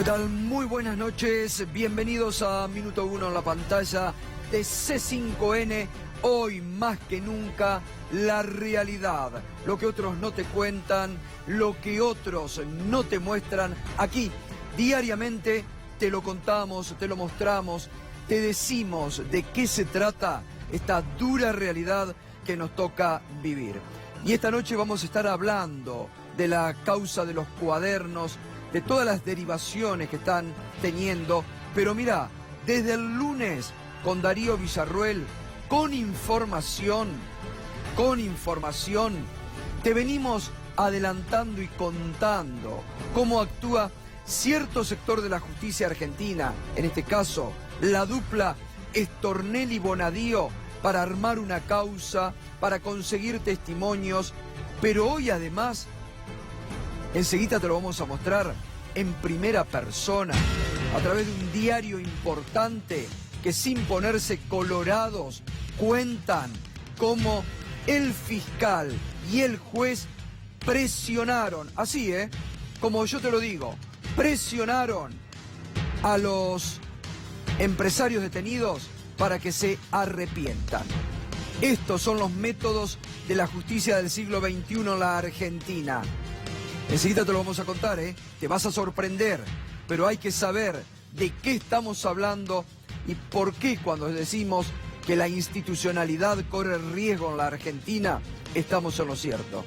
tal? Muy buenas noches, bienvenidos a Minuto 1 en la pantalla de C5N. Hoy más que nunca, la realidad, lo que otros no te cuentan, lo que otros no te muestran. Aquí, diariamente, te lo contamos, te lo mostramos, te decimos de qué se trata esta dura realidad que nos toca vivir. Y esta noche vamos a estar hablando de la causa de los cuadernos, de todas las derivaciones que están teniendo. Pero mira, desde el lunes con Darío Villarruel, con información, te venimos adelantando y contando cómo actúa cierto sector de la justicia argentina, en este caso la dupla Stornelli-Bonadío, para armar una causa, para conseguir testimonios. Pero hoy además, enseguida te lo vamos a mostrar en primera persona, a través de un diario importante que sin ponerse colorados cuentan cómo el fiscal y el juez presionaron, así como yo te lo digo, presionaron a los empresarios detenidos para que se arrepientan. Estos son los métodos de la justicia del siglo XXI en la Argentina. Enseguida te lo vamos a contar, te vas a sorprender, pero hay que saber de qué estamos hablando y por qué cuando decimos que la institucionalidad corre riesgo en la Argentina, estamos en lo cierto.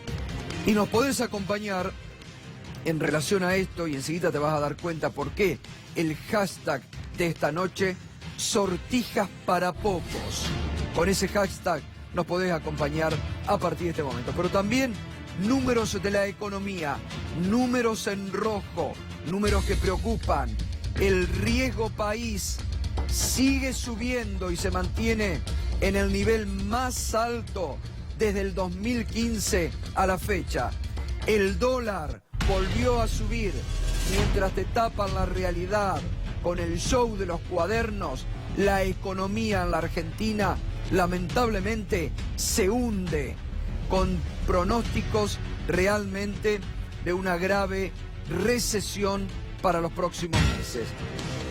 Y nos podés acompañar en relación a esto y enseguida te vas a dar cuenta por qué el hashtag de esta noche, sortijas para pocos. Con ese hashtag nos podés acompañar a partir de este momento. Pero también números de la economía, números en rojo, números que preocupan. El riesgo país sigue subiendo y se mantiene en el nivel más alto desde el 2015 a la fecha. El dólar volvió a subir mientras te tapan la realidad con el show de los cuadernos. La economía en la Argentina lamentablemente se hunde, con pronósticos realmente de una grave recesión para los próximos meses.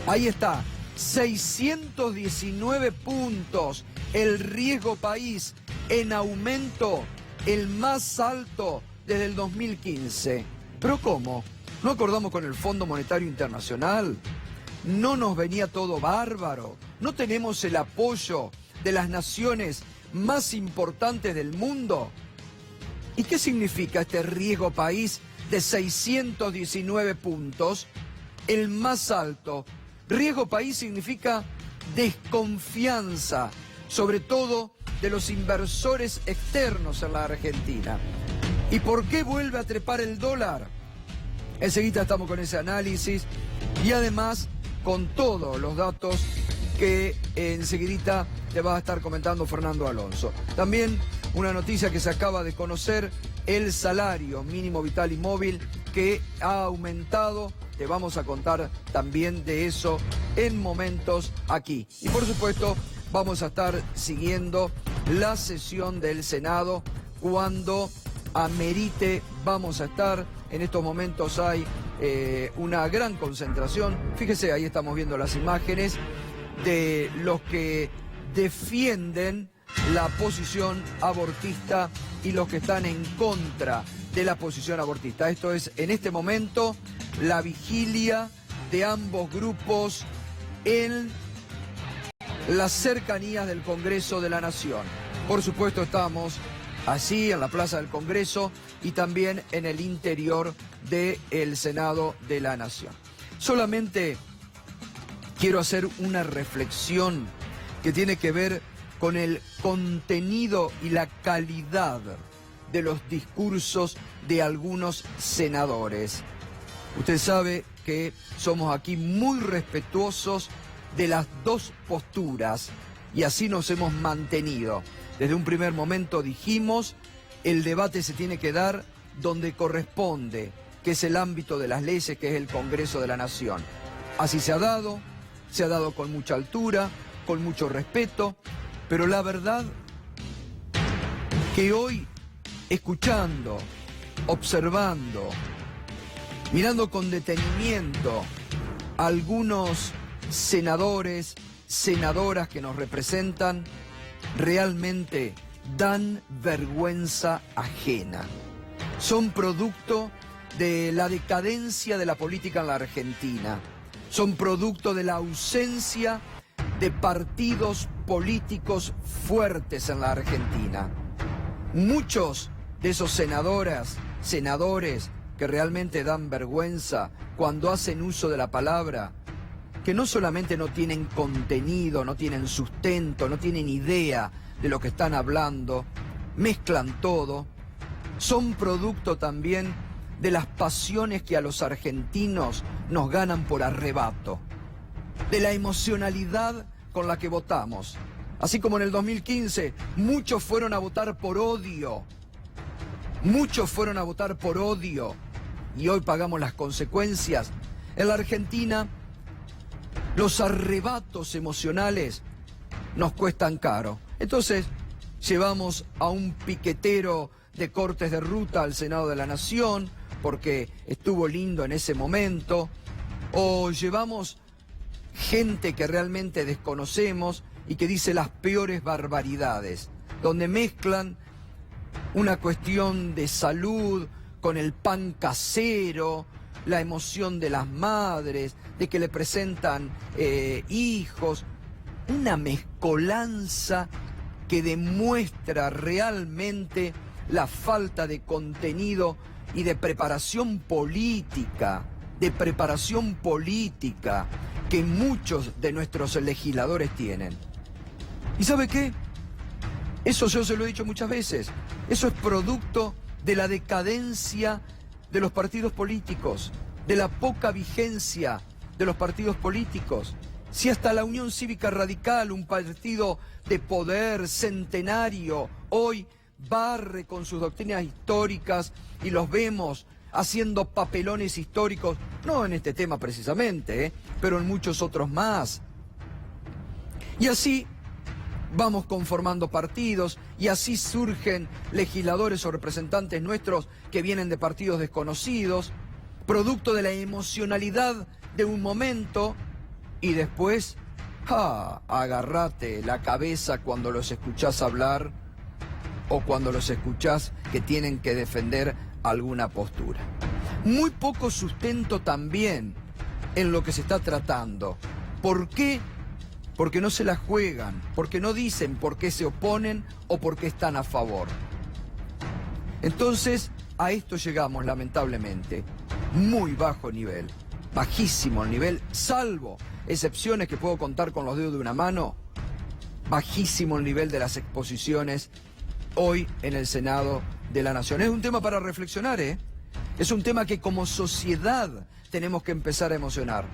Ahí está, 619 puntos, el riesgo país en aumento, el más alto desde el 2015. ¿Pero cómo? ¿No acordamos con el Fondo Monetario Internacional? ¿No nos venía todo bárbaro? ¿No tenemos el apoyo de las naciones más importantes del mundo? ¿Y qué significa este riesgo país de 619 puntos? El más alto. Riesgo país significa desconfianza, sobre todo de los inversores externos en la Argentina. ¿Y por qué vuelve a trepar el dólar? Enseguida estamos con ese análisis y además con todos los datos que enseguidita te va a estar comentando Fernando Alonso. También una noticia que se acaba de conocer, el salario mínimo vital y móvil que ha aumentado. Te vamos a contar también de eso en momentos aquí. Y por supuesto vamos a estar siguiendo la sesión del Senado cuando amerite. Vamos a estar, en estos momentos hay una gran concentración. Fíjese, ahí estamos viendo las imágenes de los que defienden la posición abortista y los que están en contra de la posición abortista. Esto es, en este momento, la vigilia de ambos grupos en las cercanías del Congreso de la Nación. Por supuesto, estamos así en la Plaza del Congreso y también en el interior del Senado de la Nación. Solamente quiero hacer una reflexión que tiene que ver con el contenido y la calidad de los discursos de algunos senadores. Usted sabe que somos aquí muy respetuosos de las dos posturas y así nos hemos mantenido. Desde un primer momento dijimos, el debate se tiene que dar donde corresponde, que es el ámbito de las leyes, que es el Congreso de la Nación. Así se ha dado con mucha altura, con mucho respeto, pero la verdad que hoy, escuchando, observando, mirando con detenimiento algunos senadores, senadoras que nos representan, realmente dan vergüenza ajena. Son producto de la decadencia de la política en la Argentina. Son producto de la ausencia de partidos políticos fuertes en la Argentina. Muchos de esos senadoras, senadores que realmente dan vergüenza cuando hacen uso de la palabra, que no solamente no tienen contenido, no tienen sustento, no tienen idea de lo que están hablando, mezclan todo, son producto también de las pasiones que a los argentinos nos ganan por arrebato, de la emocionalidad con la que votamos. Así como en el 2015, muchos fueron a votar por odio. Muchos fueron a votar por odio y hoy pagamos las consecuencias. En la Argentina, los arrebatos emocionales nos cuestan caro. Entonces, llevamos a un piquetero de cortes de ruta al Senado de la Nación porque estuvo lindo en ese momento, o llevamos gente que realmente desconocemos y que dice las peores barbaridades, donde mezclan una cuestión de salud con el pan casero, la emoción de las madres, de que le presentan hijos, una mezcolanza que demuestra realmente la falta de contenido y de preparación política, que muchos de nuestros legisladores tienen. ¿Y sabe qué? Eso yo se lo he dicho muchas veces. Eso es producto de la decadencia de los partidos políticos, de la poca vigencia de los partidos políticos. Si hasta la Unión Cívica Radical, un partido de poder centenario, hoy barre con sus doctrinas históricas y los vemos haciendo papelones históricos, no en este tema precisamente, pero en muchos otros más. Y así vamos conformando partidos y así surgen legisladores o representantes nuestros que vienen de partidos desconocidos, producto de la emocionalidad de un momento y después, agárrate la cabeza cuando los escuchás hablar o cuando los escuchás que tienen que defender alguna postura. Muy poco sustento también en lo que se está tratando. ¿Por qué? Porque no se la juegan, porque no dicen por qué se oponen o por qué están a favor. Entonces, a esto llegamos lamentablemente. Muy bajo nivel, bajísimo el nivel, salvo excepciones que puedo contar con los dedos de una mano, bajísimo el nivel de las exposiciones hoy en el Senado de la Nación. Es un tema para reflexionar, Es un tema que como sociedad tenemos que empezar a emocionar.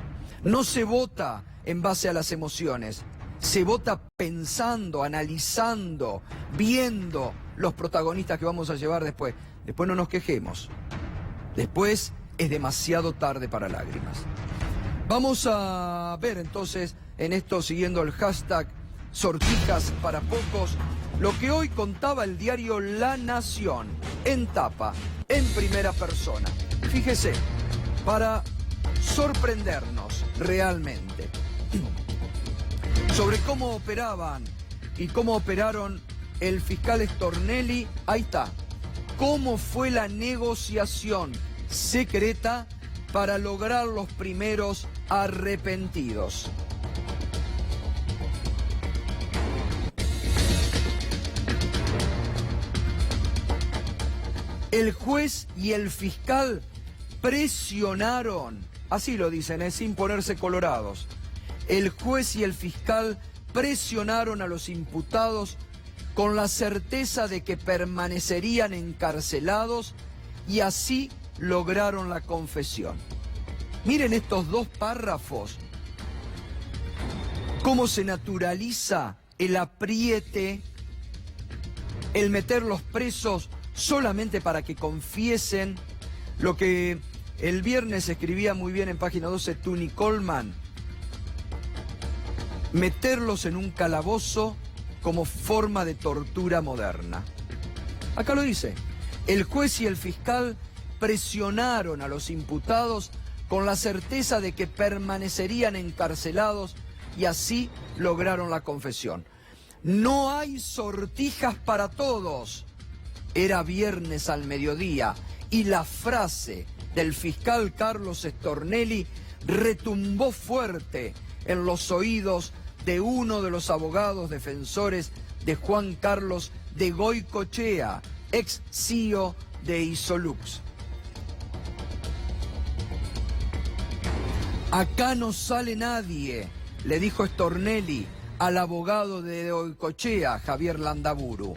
No se vota en base a las emociones, se vota pensando, analizando, viendo los protagonistas que vamos a llevar después. Después no nos quejemos. Después es demasiado tarde para lágrimas. Vamos a ver entonces en esto, siguiendo el hashtag Sortijas para Pocos, lo que hoy contaba el diario La Nación, en tapa, en primera persona. Fíjese, para sorprendernos realmente sobre cómo operaban y cómo operaron el fiscal Stornelli. Ahí está, cómo fue la negociación secreta para lograr los primeros arrepentidos. El juez y el fiscal presionaron, así lo dicen, sin ponerse colorados. El juez y el fiscal presionaron a los imputados con la certeza de que permanecerían encarcelados y así lograron la confesión. Miren estos dos párrafos, cómo se naturaliza el apriete, el meterlos presos solamente para que confiesen lo que el viernes escribía muy bien en página 12 Tuni Coleman, meterlos en un calabozo como forma de tortura moderna. Acá lo dice, el juez y el fiscal presionaron a los imputados con la certeza de que permanecerían encarcelados y así lograron la confesión. No hay sortijas para todos. Era viernes al mediodía y la frase del fiscal Carlos Stornelli retumbó fuerte en los oídos de uno de los abogados defensores de Juan Carlos de Goycochea, ex CEO de Isolux. Acá no sale nadie, le dijo Stornelli al abogado de Goycochea, Javier Landaburu,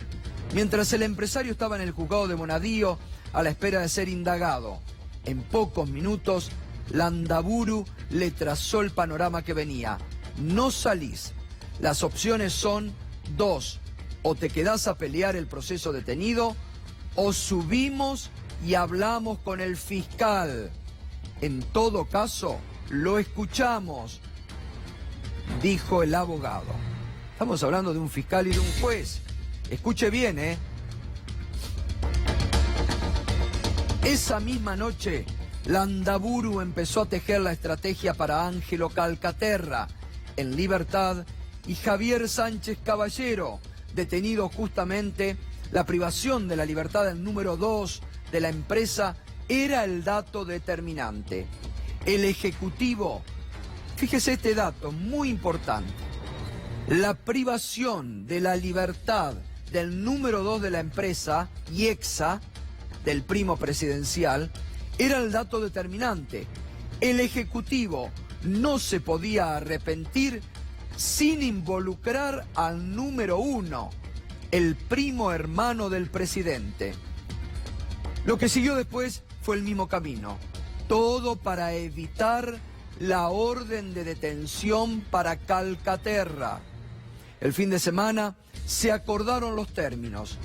mientras el empresario estaba en el juzgado de Bonadío a la espera de ser indagado. En pocos minutos, Landaburu le trazó el panorama que venía. No salís. Las opciones son dos. O te quedás a pelear el proceso detenido, o subimos y hablamos con el fiscal. En todo caso, lo escuchamos, dijo el abogado. Estamos hablando de un fiscal y de un juez. Escuche bien, ¿eh? Esa misma noche, Landaburu empezó a tejer la estrategia para Ángelo Calcaterra, en libertad, y Javier Sánchez Caballero, detenido justamente. La privación de la libertad del número 2 de la empresa era el dato determinante. El Ejecutivo, fíjese este dato, muy importante, la privación de la libertad del número 2 de la empresa, IEXA, del primo presidencial, era el dato determinante. El Ejecutivo no se podía arrepentir sin involucrar al número 1, el primo hermano del presidente. Lo que siguió después fue el mismo camino, todo para evitar la orden de detención para Calcaterra. El fin de semana se acordaron los términos.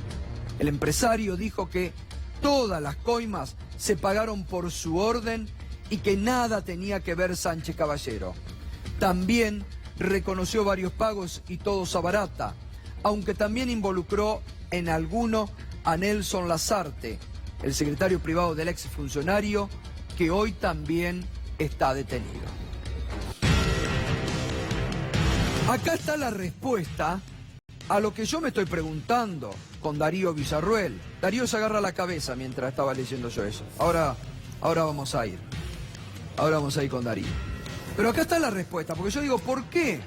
El empresario dijo que todas las coimas se pagaron por su orden y que nada tenía que ver Sánchez Caballero. También reconoció varios pagos y todos a barata, aunque también involucró en alguno a Nelson Lazarte, el secretario privado del exfuncionario, que hoy también está detenido. Acá está la respuesta a lo que yo me estoy preguntando con Darío Villarruel. Darío se agarra la cabeza mientras estaba leyendo yo eso. Ahora vamos a ir. Ahora vamos a ir con Darío. Pero acá está la respuesta, porque yo digo, ¿por qué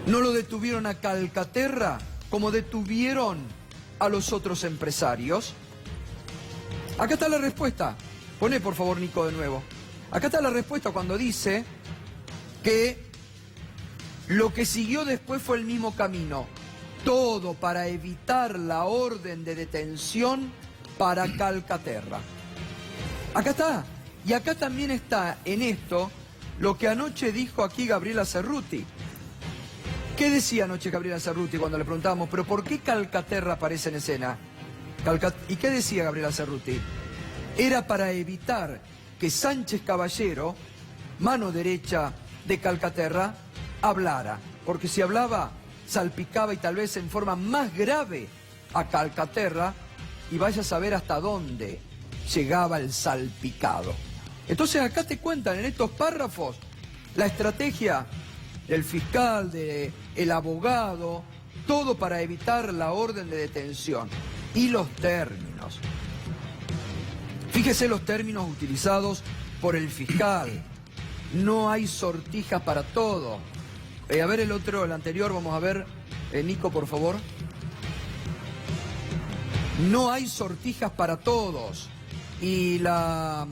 no lo detuvieron a Calcaterra como detuvieron a los otros empresarios? Acá está la respuesta. Poné por favor, Nico, de nuevo. Acá está la respuesta cuando dice que lo que siguió después fue el mismo camino. Todo para evitar la orden de detención para Calcaterra. Acá está. Y acá también está en esto lo que anoche dijo aquí Gabriela Cerruti. ¿Qué decía anoche Gabriela Cerruti cuando le preguntábamos, pero por qué Calcaterra aparece en escena? ¿Y qué decía Gabriela Cerruti? Era para evitar que Sánchez Caballero, mano derecha de Calcaterra, hablara. Porque si hablaba, salpicaba y tal vez en forma más grave a Calcaterra, y vaya a saber hasta dónde llegaba el salpicado. Entonces acá te cuentan en estos párrafos la estrategia del fiscal, del abogado, todo para evitar la orden de detención. Y los términos. Fíjese los términos utilizados por el fiscal. No hay sortijas para todo. A ver el anterior, vamos a ver. Nico, por favor. No hay sortijas para todos. Y la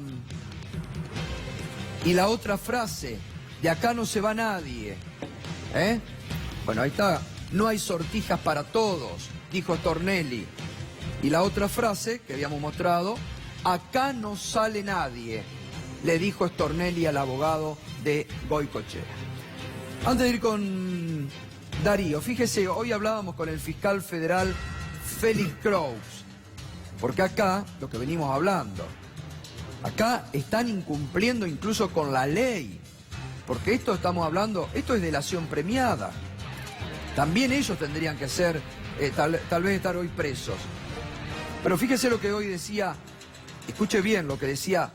otra frase, de acá no se va nadie. Bueno, ahí está. No hay sortijas para todos, dijo Stornelli. Y la otra frase que habíamos mostrado, acá no sale nadie, le dijo Stornelli al abogado de Goycochea. Antes de ir con Darío, fíjese, hoy hablábamos con el fiscal federal Félix Kraus, porque acá, lo que venimos hablando, acá están incumpliendo incluso con la ley, porque esto estamos hablando, esto es delación premiada. También ellos tendrían que ser, tal vez estar hoy presos. Pero fíjese lo que hoy decía, escuche bien lo que decía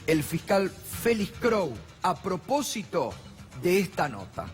el fiscal Félix Crow a propósito de esta nota.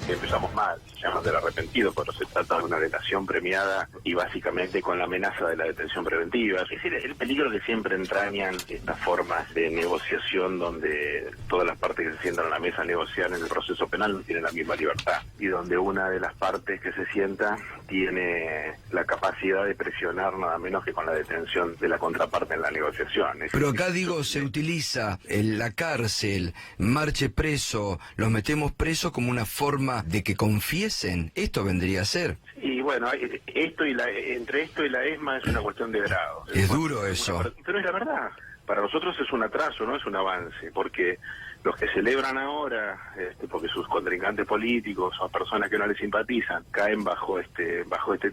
Empezamos mal, se llama del arrepentido, pero se trata de una delación premiada y básicamente con la amenaza de la detención preventiva. Es decir, el peligro que siempre entrañan estas formas de negociación donde todas las partes que se sientan a la mesa a negociar en el proceso penal no tienen la misma libertad y donde una de las partes que se sienta tiene la capacidad de presionar nada menos que con la detención de la contraparte en la negociación. Pero acá digo, se utiliza la cárcel, marche preso, los metemos presos como una forma de que confiesen. Esto vendría a ser. Y bueno, entre esto y la ESMA es una cuestión de grado. Es duro eso. Pero es la verdad. Para nosotros es un atraso, no es un avance, porque los que celebran ahora, porque sus contrincantes políticos o personas que no les simpatizan caen bajo este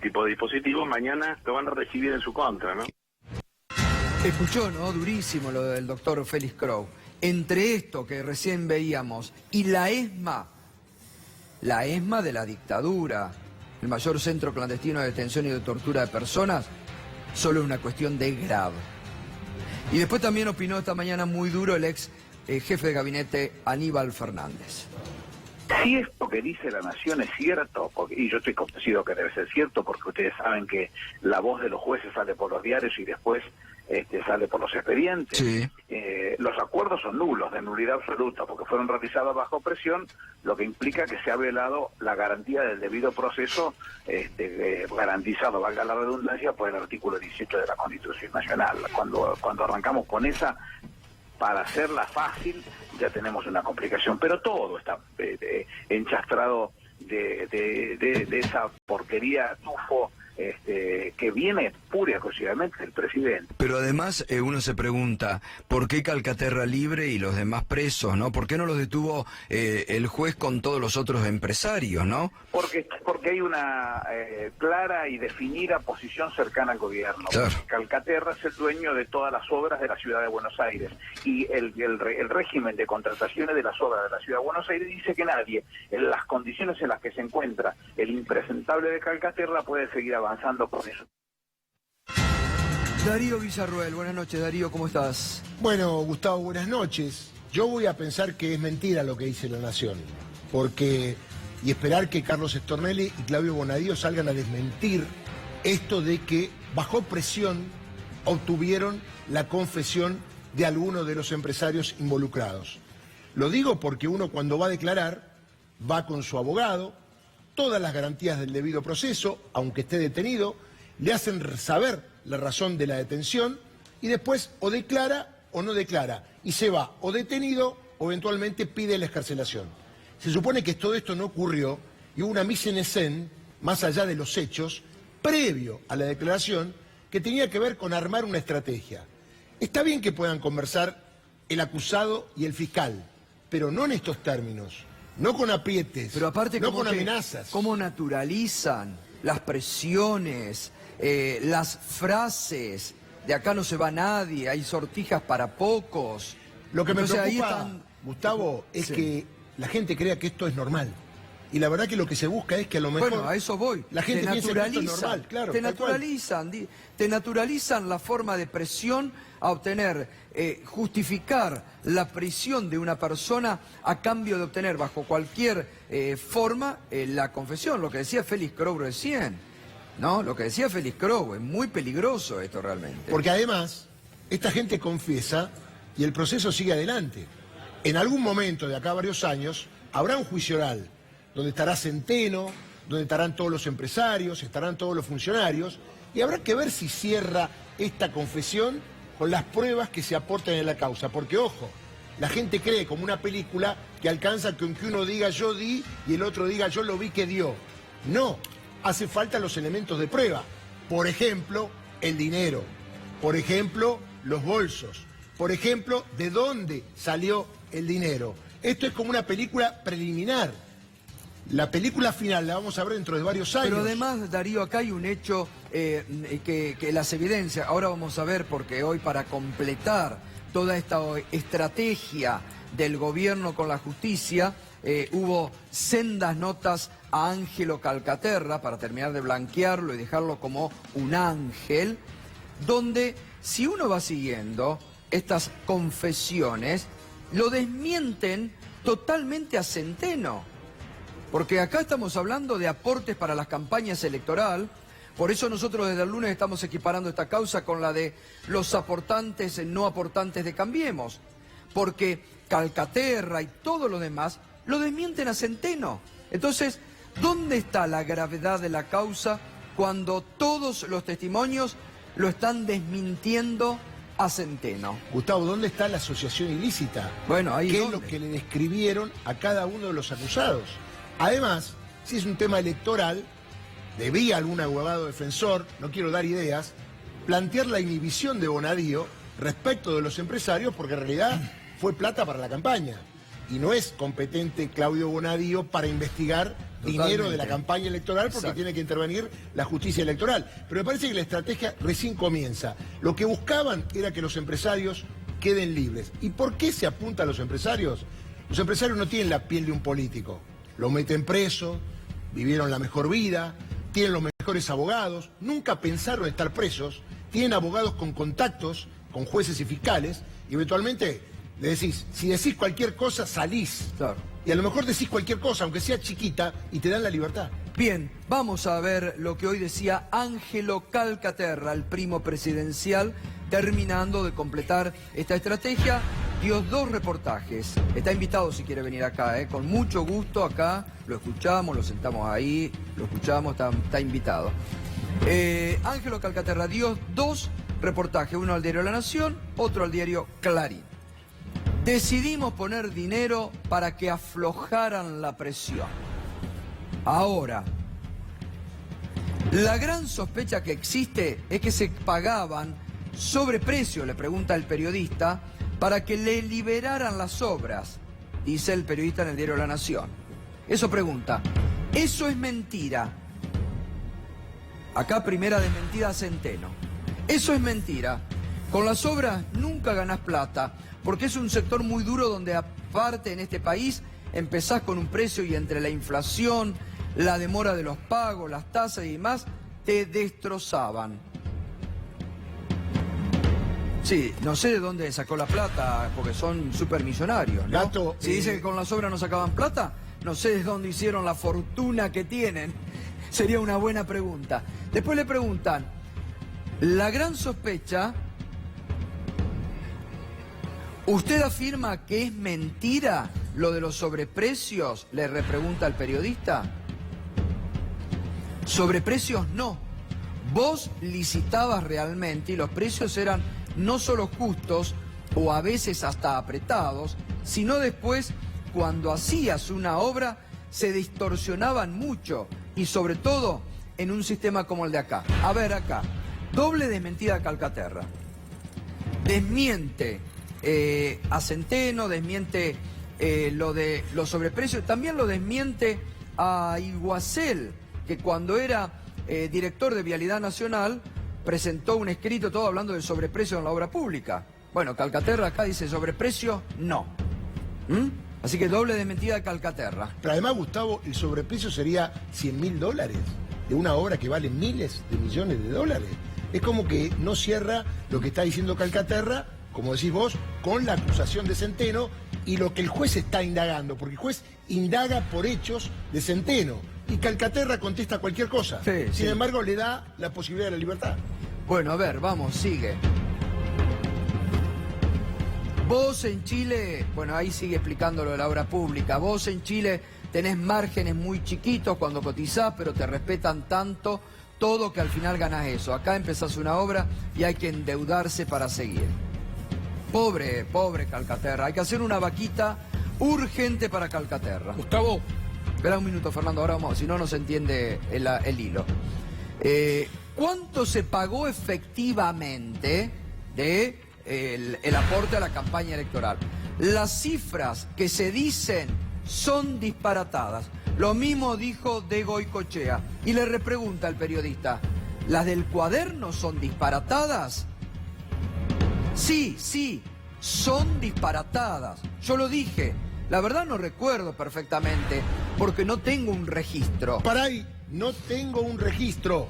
tipo de dispositivos, mañana lo van a recibir en su contra, ¿no? Escuchó, ¿no? Durísimo lo del doctor Félix Crow. Entre esto que recién veíamos y la ESMA de la dictadura, el mayor centro clandestino de detención y de tortura de personas, solo es una cuestión de grado. Y después también opinó esta mañana muy duro el ex jefe de gabinete Aníbal Fernández. Si esto que dice La Nación es cierto, y yo estoy convencido que debe ser cierto, porque ustedes saben que la voz de los jueces sale por los diarios y después sale por los expedientes. Sí. Los acuerdos son nulos, de nulidad absoluta, porque fueron realizados bajo presión, lo que implica que se ha violado la garantía del debido proceso, garantizado, valga la redundancia, por el artículo 18 de la Constitución Nacional. Cuando arrancamos con esa, para hacerla fácil, ya tenemos una complicación, pero todo está enchastrado de esa porquería, tufo, que viene pura y exclusivamente del presidente. Pero además uno se pregunta, ¿por qué Calcaterra libre y los demás presos, no? ¿Por qué no los detuvo el juez con todos los otros empresarios, no? Porque hay una clara y definida posición cercana al gobierno. Claro. Calcaterra es el dueño de todas las obras de la ciudad de Buenos Aires y el régimen de contrataciones de las obras de la ciudad de Buenos Aires dice que nadie, en las condiciones en las que se encuentra el impresentable de Calcaterra, puede seguir avanzando con eso. Darío Villarruel, buenas noches. Darío, ¿cómo estás? Bueno, Gustavo, buenas noches. Yo voy a pensar que es mentira lo que dice La Nación, y esperar que Carlos Stornelli y Claudio Bonadío salgan a desmentir esto de que bajo presión obtuvieron la confesión de algunos de los empresarios involucrados. Lo digo porque uno cuando va a declarar va con su abogado, todas las garantías del debido proceso, aunque esté detenido, le hacen saber la razón de la detención y después o declara o no declara y se va o detenido o eventualmente pide la excarcelación. Se supone que todo esto no ocurrió y hubo una mise en scène, más allá de los hechos, previo a la declaración, que tenía que ver con armar una estrategia. Está bien que puedan conversar el acusado y el fiscal, pero no en estos términos, no con aprietes, pero aparte, no con amenazas. ¿Cómo naturalizan las presiones, las frases? De acá no se va nadie, hay sortijas para pocos. Lo que Entonces, me preocupa, ahí están... Gustavo, es sí, que la gente crea que esto es normal. Y la verdad que lo que se busca es que a lo mejor... Bueno, a eso voy. La gente piensa que esto es normal, claro. Te naturalizan la forma de presión a obtener, justificar la prisión de una persona a cambio de obtener bajo cualquier forma la confesión. Lo que decía Félix Crow recién, ¿no? Lo que decía Félix Crow, es muy peligroso esto realmente. Porque además, esta gente confiesa y el proceso sigue adelante. En algún momento, de acá a varios años, habrá un juicio oral, donde estará Centeno, donde estarán todos los empresarios, estarán todos los funcionarios, y habrá que ver si cierra esta confesión con las pruebas que se aportan en la causa. Porque, ojo, la gente cree como una película que alcanza con que uno diga yo di y el otro diga yo lo vi que dio. No, hace falta los elementos de prueba. Por ejemplo, el dinero. Por ejemplo, los bolsos. Por ejemplo, de dónde salió el dinero. Esto es como una película preliminar. La película final la vamos a ver dentro de varios años. Pero además, Darío, acá hay un hecho que las evidencias, ahora vamos a ver, porque hoy para completar toda esta estrategia del gobierno con la justicia, hubo sendas notas a Ángelo Calcaterra, para terminar de blanquearlo y dejarlo como un ángel, donde si uno va siguiendo, estas confesiones, lo desmienten totalmente a Centeno. Porque acá estamos hablando de aportes para las campañas electorales. Por eso nosotros desde el lunes estamos equiparando esta causa con la de los aportantes, no aportantes de Cambiemos. Porque Calcaterra y todo lo demás lo desmienten a Centeno. Entonces, ¿dónde está la gravedad de la causa cuando todos los testimonios lo están desmintiendo a Centeno? Gustavo, ¿dónde está la asociación ilícita? Bueno, ahí ¿Qué es ¿dónde? lo que le describieron a cada uno de los acusados? Además, si es un tema electoral, debía algún abogado defensor, no quiero dar ideas, plantear la inhibición de Bonadío respecto de los empresarios, porque en realidad fue plata para la campaña. Y no es competente Claudio Bonadío para investigar dinero de la campaña electoral, porque Exacto. tiene que intervenir la justicia electoral. Pero me parece que la estrategia recién comienza. Lo que buscaban era que los empresarios queden libres. ¿Y por qué se apunta a los empresarios? Los empresarios no tienen la piel de un político. Lo meten preso, vivieron la mejor vida, tienen los mejores abogados, nunca pensaron estar presos, tienen abogados con contactos con jueces y fiscales, y eventualmente le decís, si decís cualquier cosa, salís. Claro. Y a lo mejor decís cualquier cosa, aunque sea chiquita, y te dan la libertad. Bien, vamos a ver lo que hoy decía Ángelo Calcaterra, el primo presidencial, terminando de completar esta estrategia. Dio 2 reportajes. Está invitado si quiere venir acá, con mucho gusto acá. Lo escuchamos, lo sentamos ahí, lo escuchamos, está invitado. Ángelo Calcaterra dio 2 reportajes, uno al diario La Nación, otro al diario Clarín. Decidimos poner dinero para que aflojaran la presión. Ahora, la gran sospecha que existe es que se pagaban sobreprecio, le pregunta el periodista, para que le liberaran las obras, dice el periodista en el diario La Nación. Eso pregunta, ¿eso es mentira? Acá primera desmentida a Centeno. Eso es mentira. Con las obras nunca ganás plata, porque es un sector muy duro donde aparte en este país empezás con un precio y entre la inflación, la demora de los pagos, las tasas y demás, te destrozaban. Sí, no sé de dónde sacó la plata, porque son supermillonarios, ¿no? Gato, si dice que con las obras no sacaban plata, no sé de dónde hicieron la fortuna que tienen. Sería una buena pregunta. Después le preguntan, la gran sospecha, ¿usted afirma que es mentira lo de los sobreprecios? Le repregunta el periodista. Sobreprecios no. Vos licitabas realmente y los precios eran no solo justos o a veces hasta apretados, sino después cuando hacías una obra se distorsionaban mucho y sobre todo en un sistema como el de acá. A ver acá, doble desmentida a Calcaterra. Desmiente a Centeno, desmiente lo de los sobreprecios, también lo desmiente a Iguacel, que cuando era director de Vialidad Nacional presentó un escrito todo hablando del sobreprecio en la obra pública. Bueno, Calcaterra acá dice sobreprecio, no. Así que doble desmentida de Calcaterra. Pero además, Gustavo, el sobreprecio sería $100.000 de una obra que vale miles de millones de dólares. Es como que no cierra lo que está diciendo Calcaterra, como decís vos, con la acusación de Centeno y lo que el juez está indagando, porque el juez indaga por hechos de Centeno y Calcaterra contesta cualquier cosa. Sí, Sin sí. embargo, le da la posibilidad de la libertad. Bueno, a ver, vamos, sigue. Vos en Chile, bueno, ahí sigue explicando lo de la obra pública. Vos en Chile tenés márgenes muy chiquitos cuando cotizás, pero te respetan tanto todo que al final ganás eso. Acá empezás una obra y hay que endeudarse para seguir. Pobre Calcaterra. Hay que hacer una vaquita urgente para Calcaterra. Gustavo, Espera un minuto, Fernando, ahora vamos, si no, no se entiende el hilo. ¿Cuánto se pagó efectivamente de el aporte a la campaña electoral? Las cifras que se dicen son disparatadas. Lo mismo dijo de Goicoechea. Y le repregunta al periodista, ¿las del cuaderno son disparatadas? Sí, son disparatadas. Yo lo dije. La verdad no recuerdo perfectamente, porque no tengo un registro. Para ahí, no tengo un registro.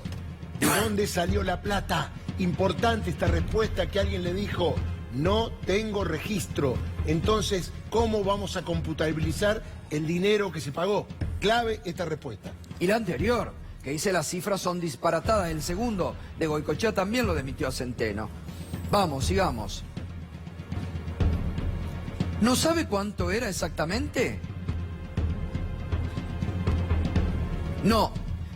¿De dónde salió la plata? Importante esta respuesta que alguien le dijo no tengo registro. Entonces, ¿cómo vamos a computabilizar el dinero que se pagó? Clave esta respuesta. Y la anterior, que dice las cifras son disparatadas. El segundo, de Goicoechea, también lo demitió a Centeno. Vamos, sigamos. ¿No sabe cuánto era exactamente? No,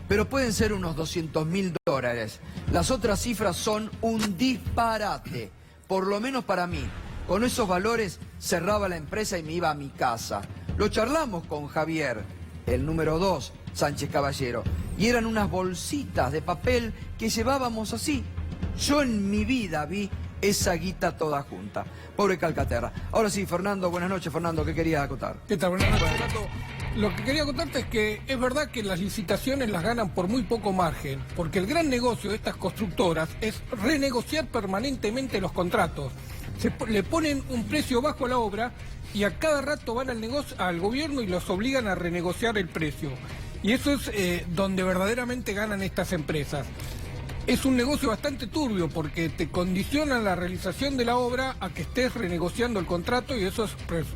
pero pueden ser unos $200.000. Las otras cifras son un disparate, por lo menos para mí. Con esos valores cerraba la empresa y me iba a mi casa. Lo charlamos con Javier, el número 2, Sánchez Caballero, y eran unas bolsitas de papel que llevábamos así. Yo en mi vida vi esa guita toda junta. Pobre Calcaterra. Ahora sí, Fernando, buenas noches. Fernando, ¿qué querías acotar? ¿Qué tal? Buenas noches, Fernando. Lo que quería contarte es que es verdad que las licitaciones las ganan por muy poco margen, porque el gran negocio de estas constructoras es renegociar permanentemente los contratos. Le ponen un precio bajo a la obra y a cada rato van al gobierno y los obligan a renegociar el precio. Y eso es donde verdaderamente ganan estas empresas. Es un negocio bastante turbio porque te condicionan la realización de la obra a que estés renegociando el contrato y eso es,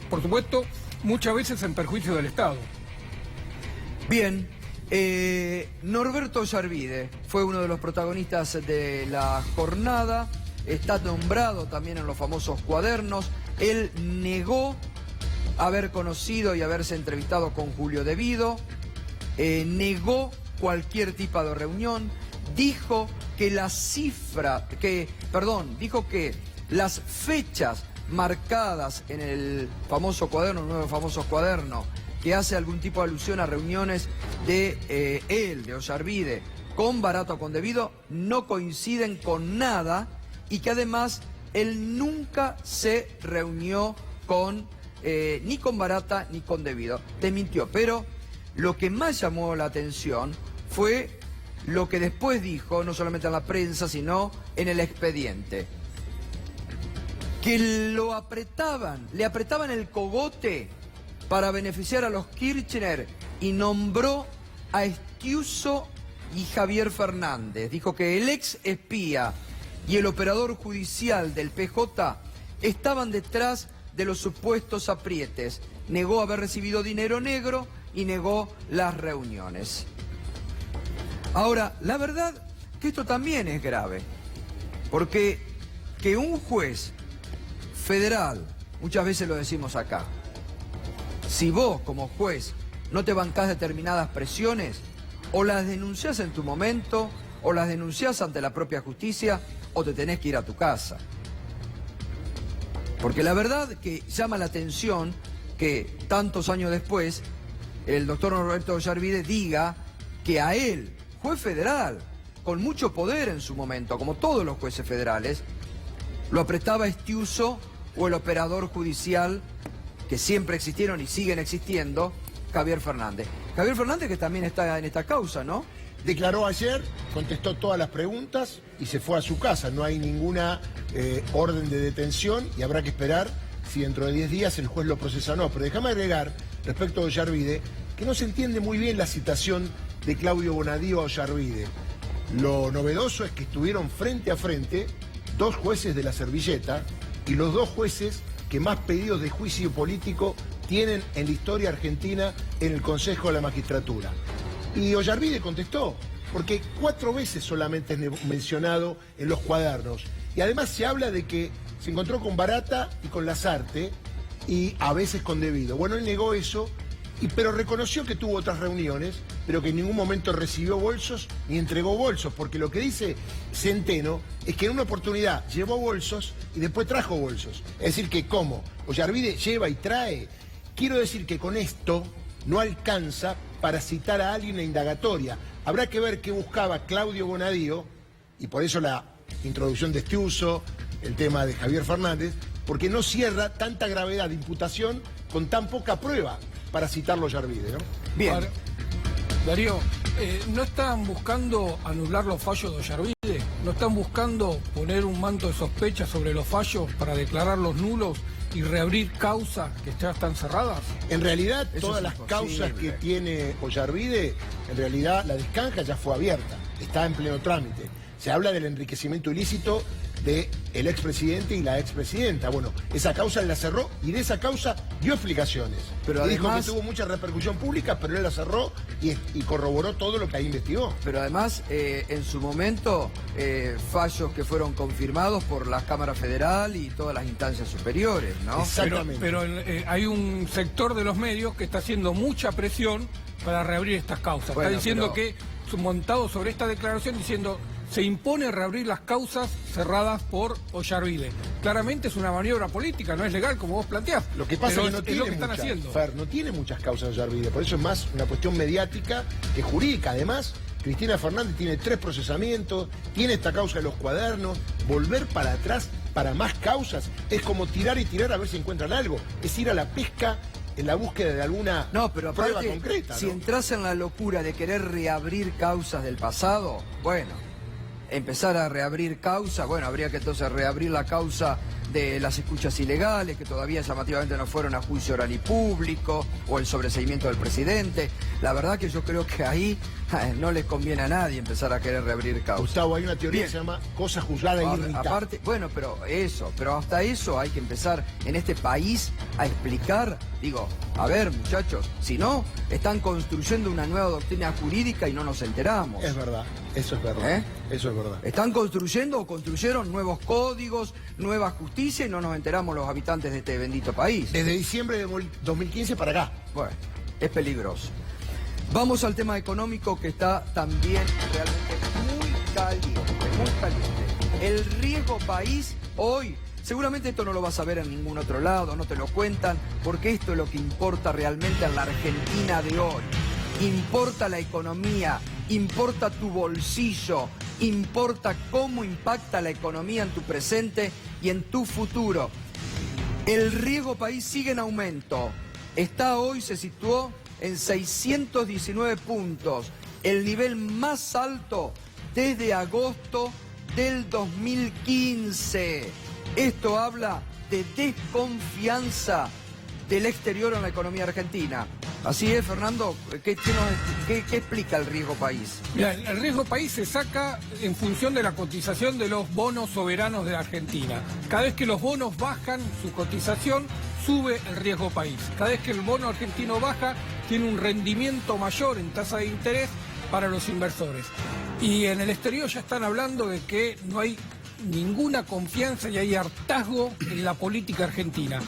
por supuesto, muchas veces en perjuicio del Estado. Bien, Norberto Ollarvide fue uno de los protagonistas de la jornada, está nombrado también en los famosos cuadernos. Él negó haber conocido y haberse entrevistado con Julio De Vido, negó cualquier tipo de reunión, dijo que dijo que las fechas marcadas en el famoso cuaderno, uno de los famosos cuadernos, que hace algún tipo de alusión a reuniones de él, de Ollarvide, con Baratta o con De Vido, no coinciden con nada y que además él nunca se reunió con ni con Baratta ni con De Vido. Te mintió, pero lo que más llamó la atención fue lo que después dijo, no solamente en la prensa, sino en el expediente. Que le apretaban el cogote para beneficiar a los Kirchner y nombró a Estiuso y Javier Fernández. Dijo que el ex espía y el operador judicial del PJ estaban detrás de los supuestos aprietes. Negó haber recibido dinero negro y negó las reuniones. Ahora, la verdad que esto también es grave, porque que un juez federal, muchas veces lo decimos acá, si vos como juez no te bancás determinadas presiones, o las denunciás en tu momento, o las denunciás ante la propia justicia, o te tenés que ir a tu casa. Porque la verdad que llama la atención que tantos años después el doctor Norberto Ollarvide diga que a él, juez federal, con mucho poder en su momento, como todos los jueces federales, lo apretaba Estiuso o el operador judicial que siempre existieron y siguen existiendo, Javier Fernández. Javier Fernández que también está en esta causa, ¿no? Declaró ayer, contestó todas las preguntas y se fue a su casa. No hay ninguna orden de detención y habrá que esperar si dentro de 10 días el juez lo procesa o no. Pero déjame agregar, respecto a Ollarvide, que no se entiende muy bien la citación de Claudio Bonadío a Ollarvide. Lo novedoso es que estuvieron frente a frente dos jueces de la servilleta y los dos jueces que más pedidos de juicio político tienen en la historia argentina en el Consejo de la Magistratura. Y Ollarvide contestó, porque 4 veces solamente es mencionado en los cuadernos. Y además se habla de que se encontró con Baratta y con Lasarte y a veces con De Vido. Bueno, él negó eso, pero reconoció que tuvo otras reuniones, pero que en ningún momento recibió bolsos ni entregó bolsos, porque lo que dice Centeno es que en una oportunidad llevó bolsos y después trajo bolsos. Es decir, que como Ollarvide lleva y trae, quiero decir que con esto no alcanza para citar a alguien en la indagatoria. Habrá que ver qué buscaba Claudio Bonadío, y por eso la introducción de Estiuso, el tema de Javier Fernández, porque no cierra tanta gravedad de imputación con tan poca prueba para citarlo a Ollarvide, ¿no? Bien. Ahora, Darío, ¿no están buscando anular los fallos de Ollarvide? ¿No están buscando poner un manto de sospecha sobre los fallos para declararlos nulos y reabrir causas que ya están cerradas? En realidad, Eso todas es las imposible. causas que tiene Ollarvide, en realidad la descanja ya fue abierta, está en pleno trámite. Se habla del enriquecimiento ilícito del expresidente y la expresidenta. Bueno, esa causa él la cerró y de esa causa dio explicaciones. Pero Y dijo además, que tuvo mucha repercusión pública, pero él la cerró y corroboró todo lo que ahí investigó. pero además en su momento, fallos que fueron confirmados por la Cámara Federal y todas las instancias superiores, ¿no? Exactamente. Pero hay un sector de los medios que está haciendo mucha presión para reabrir estas causas. Bueno, está diciendo pero- que, montado sobre esta declaración, diciendo se impone reabrir las causas cerradas por Ollarvide. Claramente es una maniobra política, no es legal como vos planteás. Lo que pasa pero es que no tiene lo que están muchas, haciendo. Fer, no tiene muchas causas Ollarvide, por eso es más una cuestión mediática que jurídica. Además, Cristina Fernández tiene 3 procesamientos, tiene esta causa de los cuadernos, volver para atrás para más causas es como tirar y tirar a ver si encuentran algo, es ir a la pesca en la búsqueda de alguna No, pero prueba aparte, concreta. si ¿no? entras en la locura de querer reabrir causas del pasado, bueno, empezar a reabrir causas, bueno, habría que entonces reabrir la causa de las escuchas ilegales, que todavía llamativamente no fueron a juicio oral y público, o el sobreseimiento del presidente. La verdad que yo creo que ahí no les conviene a nadie empezar a querer reabrir causas. Gustavo, hay una teoría Bien. que se llama cosa juzgada y irritada. Aparte, bueno, pero hasta eso hay que empezar en este país a explicar, digo, a ver muchachos, si no, están construyendo una nueva doctrina jurídica y no nos enteramos. Es verdad, eso es verdad. ¿Eh? Eso es verdad. Están construyendo o construyeron nuevos códigos, nueva justicia y no nos enteramos los habitantes de este bendito país. Desde diciembre de 2015 para acá. Bueno, es peligroso. Vamos al tema económico que está también realmente muy caliente, muy caliente. El riesgo país hoy, seguramente esto no lo vas a ver en ningún otro lado, no te lo cuentan, porque esto es lo que importa realmente en la Argentina de hoy. Importa la economía, importa tu bolsillo, importa cómo impacta la economía en tu presente y en tu futuro. El riesgo país sigue en aumento. Hoy se situó en 619 puntos, el nivel más alto desde agosto del 2015. Esto habla de desconfianza del exterior en la economía argentina. Así es, Fernando, ¿qué explica el riesgo país? Mirá, el riesgo país se saca en función de la cotización de los bonos soberanos de Argentina. Cada vez que los bonos bajan su cotización, sube el riesgo país. Cada vez que el bono argentino baja, tiene un rendimiento mayor en tasa de interés para los inversores. Y en el exterior ya están hablando de que no hay ninguna confianza y hay hartazgo en la política argentina.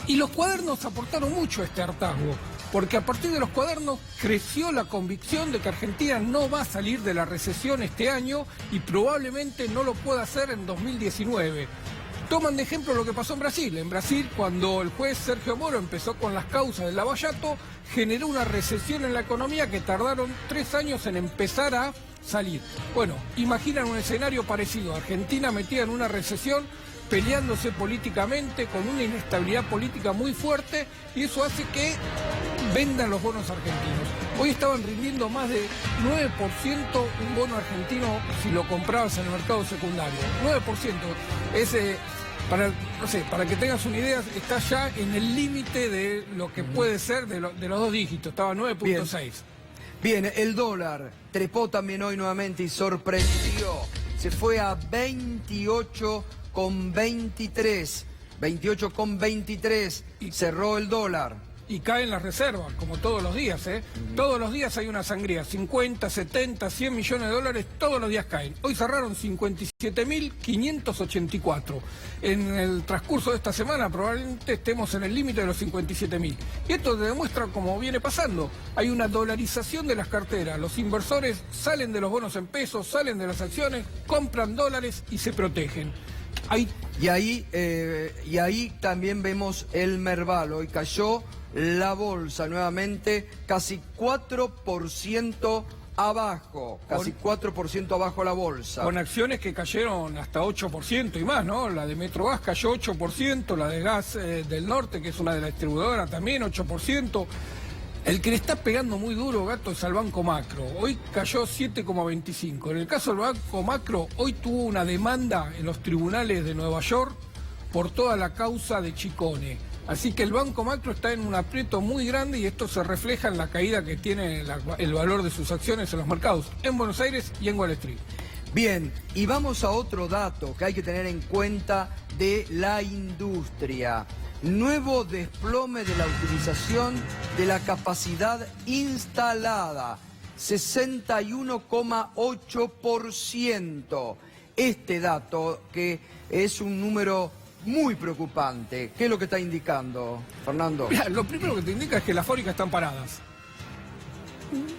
Y los cuadernos aportaron mucho a este hartazgo, porque a partir de los cuadernos creció la convicción de que Argentina no va a salir de la recesión este año y probablemente no lo pueda hacer en 2019. Toman de ejemplo lo que pasó en Brasil. En Brasil, cuando el juez Sergio Moro empezó con las causas del Lava Jato, generó una recesión en la economía que tardaron 3 años en empezar a salir. Bueno, imaginan un escenario parecido. Argentina metida en una recesión, peleándose políticamente, con una inestabilidad política muy fuerte, y eso hace que vendan los bonos argentinos. Hoy estaban rindiendo más de 9% un bono argentino si lo comprabas en el mercado secundario. 9%. Para que tengas una idea, está ya en el límite de lo que puede ser de los 2 dígitos. Estaba 9.6. Bien, el dólar trepó también hoy nuevamente y sorprendió. Se fue a 28,23. 28,23 cerró el dólar. Y caen las reservas, como todos los días, ¿eh? Todos los días hay una sangría, 50, 70, 100 millones de dólares, todos los días caen. Hoy cerraron 57.584. En el transcurso de esta semana probablemente estemos en el límite de los 57.000. Y esto demuestra cómo viene pasando. Hay una dolarización de las carteras. Los inversores salen de los bonos en pesos, salen de las acciones, compran dólares y se protegen. Y ahí también vemos el Merval. Hoy cayó la bolsa nuevamente casi 4% abajo. Casi 4% abajo la bolsa. Con acciones que cayeron hasta 8% y más, ¿no? La de Metrogas cayó 8%, la de Gas del Norte, que es una de las distribuidoras, también 8%. El que le está pegando muy duro, Gato, es al Banco Macro. Hoy cayó 7,25. En el caso del Banco Macro, hoy tuvo una demanda en los tribunales de Nueva York por toda la causa de Chicone. Así que el Banco Macro está en un aprieto muy grande y esto se refleja en la caída que tiene el valor de sus acciones en los mercados, en Buenos Aires y en Wall Street. Bien, y vamos a otro dato que hay que tener en cuenta de la industria. Nuevo desplome de la utilización de la capacidad instalada, 61,8%. Este dato, que es un número muy preocupante, ¿qué es lo que está indicando, Fernando? Mirá, lo primero que te indica es que las fábricas están paradas.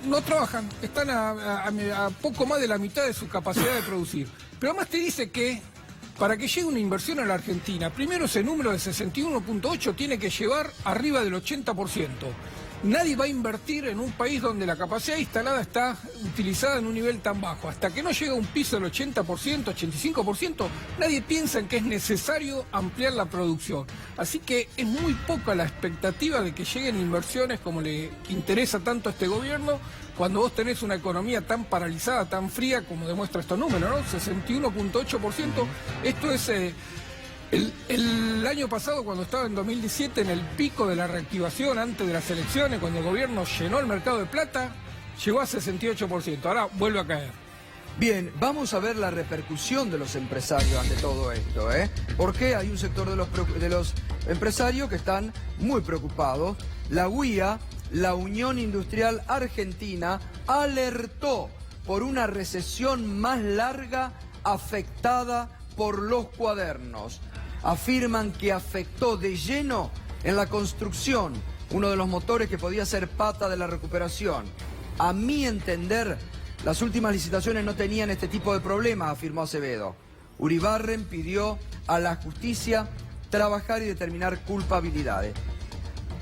No trabajan, están a poco más de la mitad de su capacidad de producir. Pero además te dice que para que llegue una inversión a la Argentina, primero ese número de 61,8 tiene que llevar arriba del 80%. Nadie va a invertir en un país donde la capacidad instalada está utilizada en un nivel tan bajo. Hasta que no llega a un piso del 80%, 85%, nadie piensa en que es necesario ampliar la producción. Así que es muy poca la expectativa de que lleguen inversiones como le interesa tanto a este gobierno, cuando vos tenés una economía tan paralizada, tan fría, como demuestra estos números, ¿no? 61,8%. Esto es... El año pasado, cuando estaba en 2017, en el pico de la reactivación antes de las elecciones, cuando el gobierno llenó el mercado de plata, llegó a 68%. Ahora vuelve a caer. Bien, vamos a ver la repercusión de los empresarios ante todo esto, ¿eh? Porque hay un sector de los empresarios que están muy preocupados. La UIA, la Unión Industrial Argentina, alertó por una recesión más larga afectada por los cuadernos. Afirman que afectó de lleno en la construcción, uno de los motores que podía ser pata de la recuperación. A mi entender, las últimas licitaciones no tenían este tipo de problemas, afirmó Acevedo. Uribarren pidió a la justicia trabajar y determinar culpabilidades.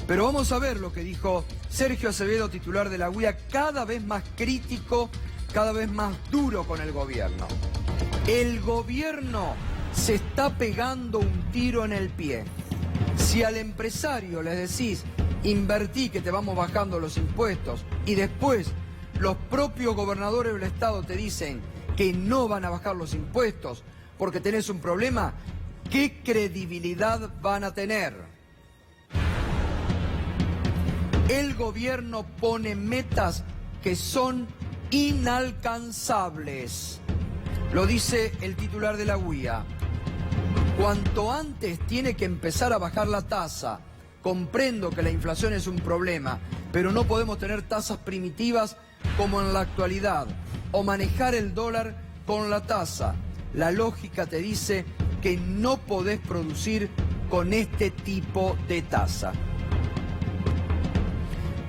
Pero vamos a ver lo que dijo Sergio Acevedo, titular de la UIA, cada vez más crítico, cada vez más duro con el gobierno. El gobierno se está pegando un tiro en el pie. Si al empresario le decís, invertí que te vamos bajando los impuestos, y después los propios gobernadores del Estado te dicen que no van a bajar los impuestos porque tenés un problema, ¿qué credibilidad van a tener? El gobierno pone metas que son inalcanzables. Lo dice el titular de la UIA. Cuanto antes tiene que empezar a bajar la tasa. Comprendo que la inflación es un problema, pero no podemos tener tasas primitivas como en la actualidad, o manejar el dólar con la tasa. La lógica te dice que no podés producir con este tipo de tasa.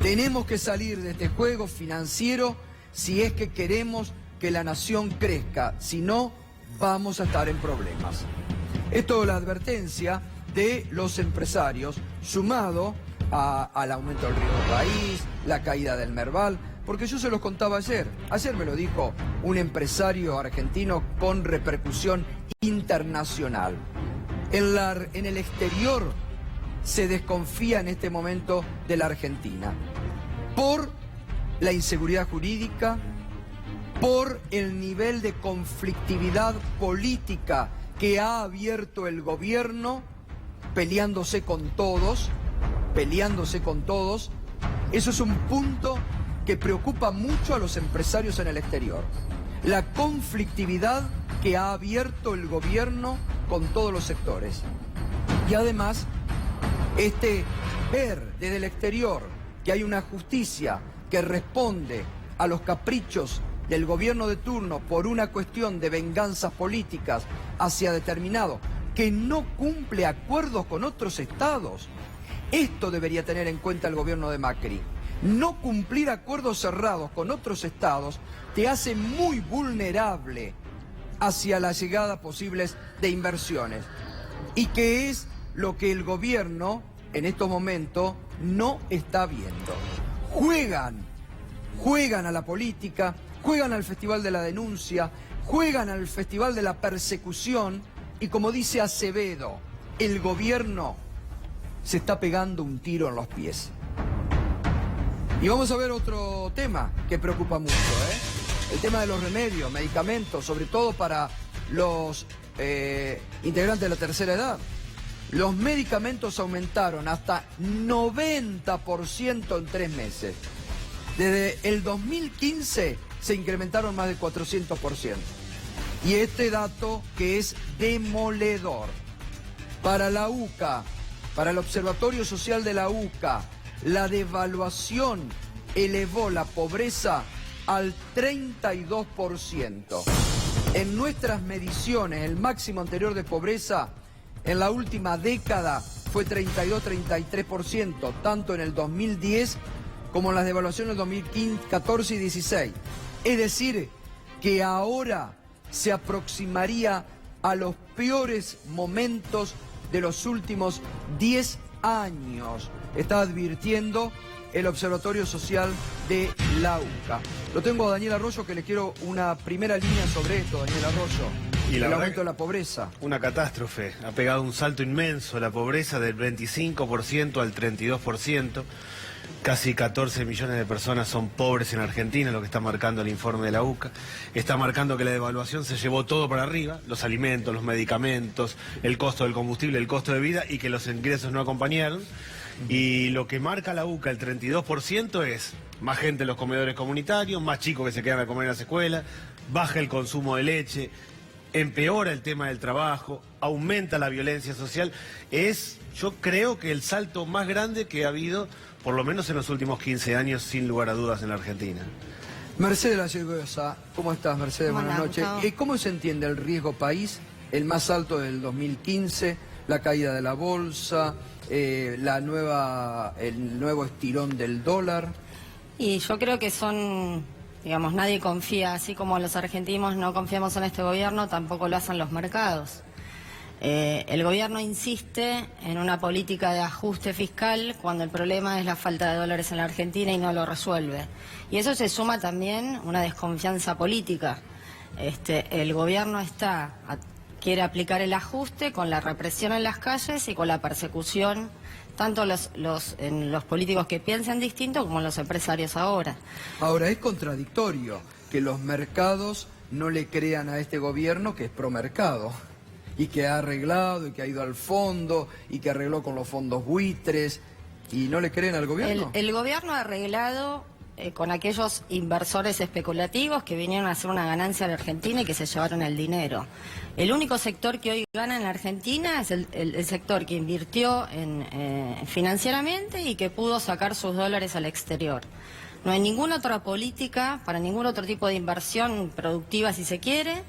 Tenemos que salir de este juego financiero si es que queremos que la nación crezca, si no, vamos a estar en problemas. Esto es la advertencia de los empresarios, sumado al aumento del riesgo país, la caída del Merval, porque yo se los contaba ayer me lo dijo un empresario argentino con repercusión internacional. En el exterior se desconfía en este momento de la Argentina por la inseguridad jurídica, por el nivel de conflictividad política que ha abierto el gobierno, peleándose con todos. Eso es un punto que preocupa mucho a los empresarios en el exterior. La conflictividad que ha abierto el gobierno con todos los sectores. Y además, ver desde el exterior que hay una justicia que responde a los caprichos del gobierno de turno por una cuestión de venganzas políticas hacia determinado, que no cumple acuerdos con otros estados. Esto debería tener en cuenta el gobierno de Macri. No cumplir acuerdos cerrados con otros estados te hace muy vulnerable hacia la llegada posibles de inversiones. Y que es lo que el gobierno en estos momentos no está viendo. Juegan a la política, juegan al Festival de la Denuncia, juegan al Festival de la Persecución y, como dice Acevedo, el gobierno se está pegando un tiro en los pies. Y vamos a ver otro tema que preocupa mucho, el tema de los remedios, medicamentos, sobre todo para los integrantes de la tercera edad. Los medicamentos aumentaron hasta 90% en 3 meses. Desde el 2015 se incrementaron más del 400%. Y este dato que es demoledor. Para la UCA, para el Observatorio Social de la UCA, la devaluación elevó la pobreza al 32%. En nuestras mediciones, el máximo anterior de pobreza en la última década fue 32-33%, tanto en el 2010 como en las devaluaciones del 2014 y 2016. Es decir, que ahora se aproximaría a los peores momentos de los últimos 10 años. Está advirtiendo el Observatorio Social de la UCA. Lo tengo a Daniel Arroyo, que le quiero una primera línea sobre esto, Daniel Arroyo. Y el aumento de la pobreza. Una catástrofe. Ha pegado un salto inmenso la pobreza del 25% al 32%. Casi 14 millones de personas son pobres en Argentina, lo que está marcando el informe de la UCA. Está marcando que la devaluación se llevó todo para arriba, los alimentos, los medicamentos, el costo del combustible, el costo de vida, y que los ingresos no acompañaron. Y lo que marca la UCA, el 32%, es más gente en los comedores comunitarios, más chicos que se quedan a comer en las escuelas, baja el consumo de leche, empeora el tema del trabajo, aumenta la violencia social. Es, yo creo que el salto más grande que ha habido, por lo menos en los últimos 15 años, sin lugar a dudas, en la Argentina. Mercedes Lacergosa, ¿cómo estás, Mercedes? Buenas noches. ¿Cómo se entiende el riesgo país, el más alto del 2015, la caída de la bolsa, el nuevo estirón del dólar? Y yo creo que son, digamos, nadie confía, así como los argentinos no confiamos en este gobierno, tampoco lo hacen los mercados. El gobierno insiste en una política de ajuste fiscal cuando el problema es la falta de dólares en la Argentina y no lo resuelve. Y eso se suma también una desconfianza política. El gobierno quiere aplicar el ajuste con la represión en las calles y con la persecución, tanto en los políticos que piensan distinto como en los empresarios ahora. Ahora, es contradictorio que los mercados no le crean a este gobierno, que es promercado, y que ha arreglado, y que ha ido al fondo, y que arregló con los fondos buitres, y no le creen al gobierno. El gobierno ha arreglado con aquellos inversores especulativos que vinieron a hacer una ganancia a la Argentina y que se llevaron el dinero. El único sector que hoy gana en la Argentina es el sector que invirtió financieramente y que pudo sacar sus dólares al exterior. No hay ninguna otra política para ningún otro tipo de inversión productiva, si se quiere,